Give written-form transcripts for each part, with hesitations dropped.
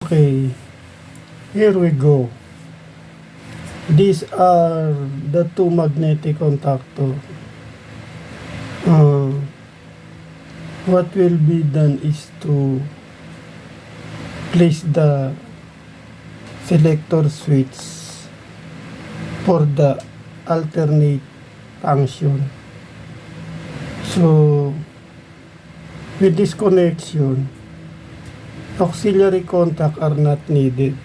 Okay, here we go. These are the two magnetic contactor. What will be done is to place the selector switch for the alternate function. So with this connection, auxiliary contact are not needed,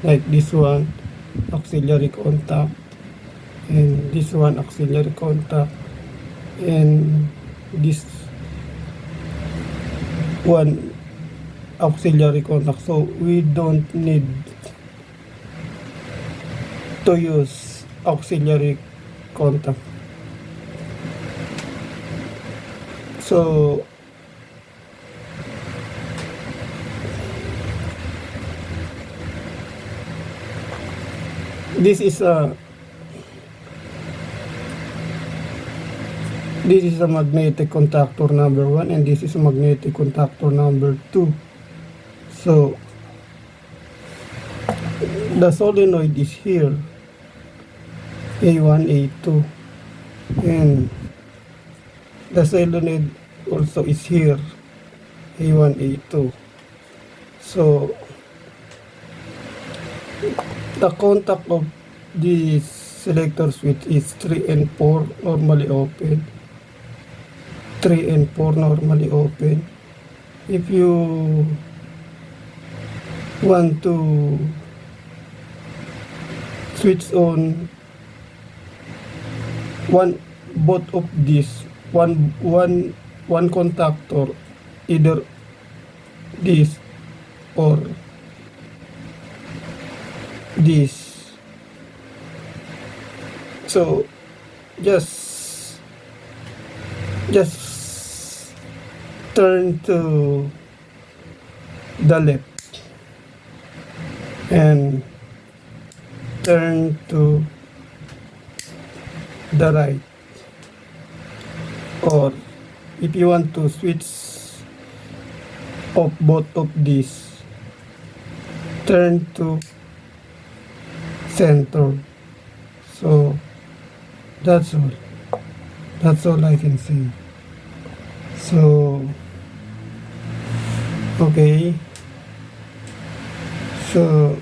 like this one auxiliary contact and this one auxiliary contact and this one auxiliary contact. So we don't need to use auxiliary contact. So this is a magnetic contactor number 1 and this is a magnetic contactor number 2. So the solenoid is here, A1, A2, and the solenoid also is here, A1, A2. So the contact of this selector switch is 3 and 4 normally open. 3 and 4 normally open. If you want to switch on both of these, one contactor, either this or this. So just turn to the left and turn to the right, or if you want to switch off both of these, turn to center. So that's all I can say. So okay, so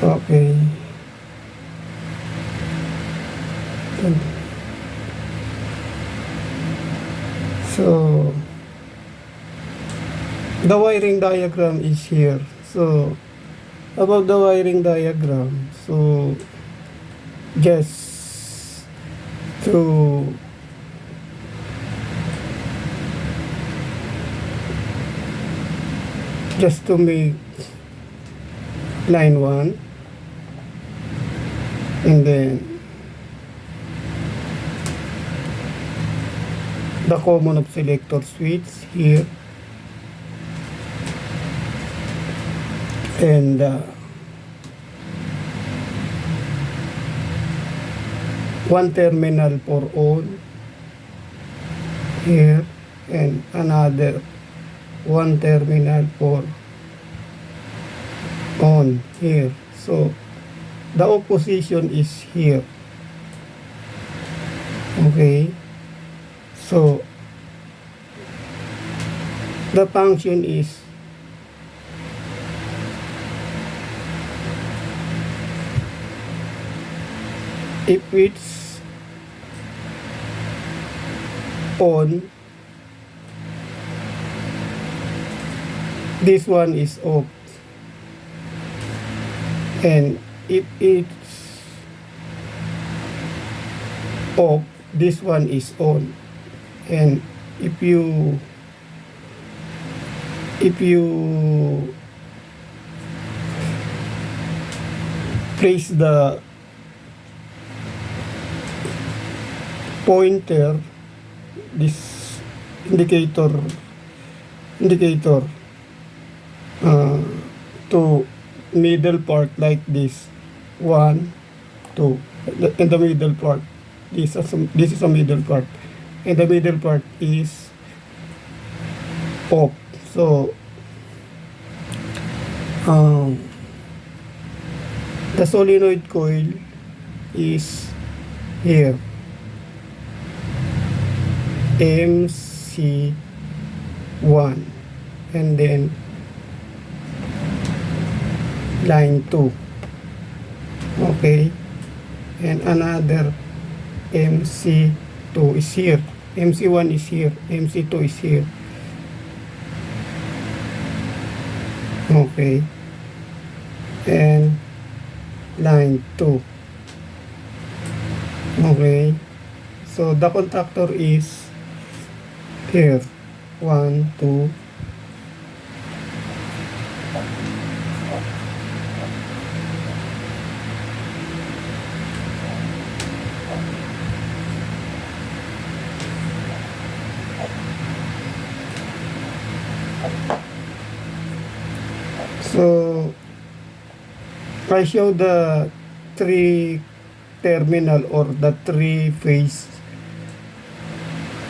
okay, so the wiring diagram is here. So about the wiring diagram, so just to make line 1 and then the common of selector switch here and one terminal for on here and another one terminal for on here. So the opposition is here. Okay, so the function is if it's on, this one is off, and if it's off, this one is on. And if you place the pointer, this indicator to middle part like this, 1, 2, in the middle part, this is a middle part, and the middle part is off. So the solenoid coil is here, MC1, and then line 2. Okay, and another MC2 is here, MC1 is here, MC2 is here. Okay, and line 2. Okay, so the contactor is here, 1, 2, so I show the 3 terminal or the 3-phase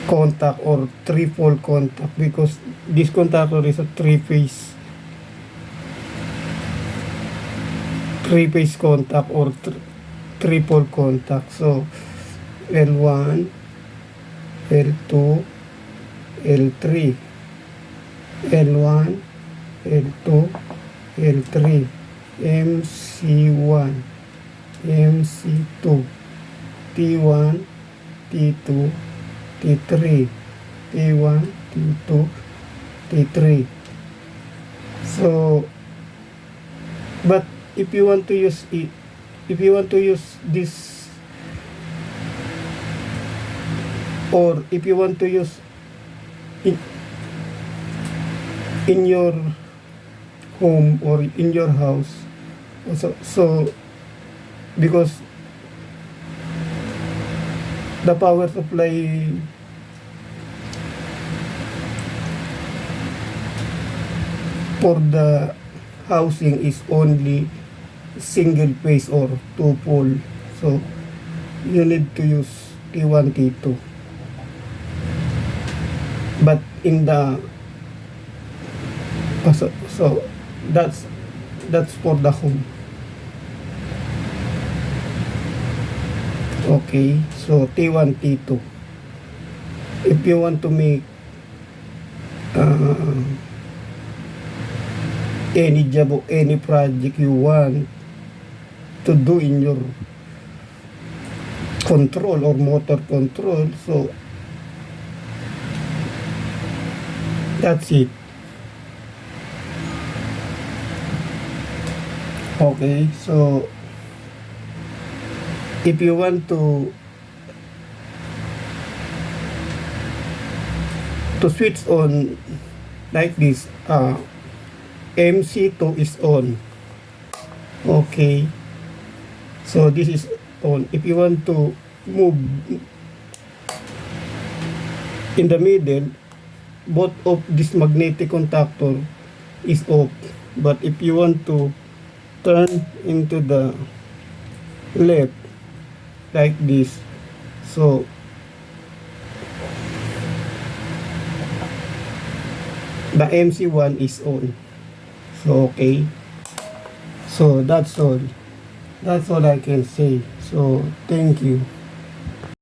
contact or 3-pole contact, because this contactor is a 3-phase contact or 3-pole contact. So L1, L2, L3, L1, L2, L3, MC1, MC2, T1, T2, T3, T1, T2, T3. So, but if you want to use it, if you want to use this, or if you want to use it in your home or in your house, so because the power supply for the housing is only single phase or 2-pole, so you need to use T1, T2. But in the so that's for the home. Okay, so T1, T2. If you want to make any job or any project you want to do in your control or motor control, so that's it. Okay, so if you want to switch on like this, MC2 is on. Okay, so this is on. If you want to move in the middle, both of this magnetic contactor is off. But if you want to turn into the left like this, so the MC1 is on. So okay, so that's all I can say. So thank you.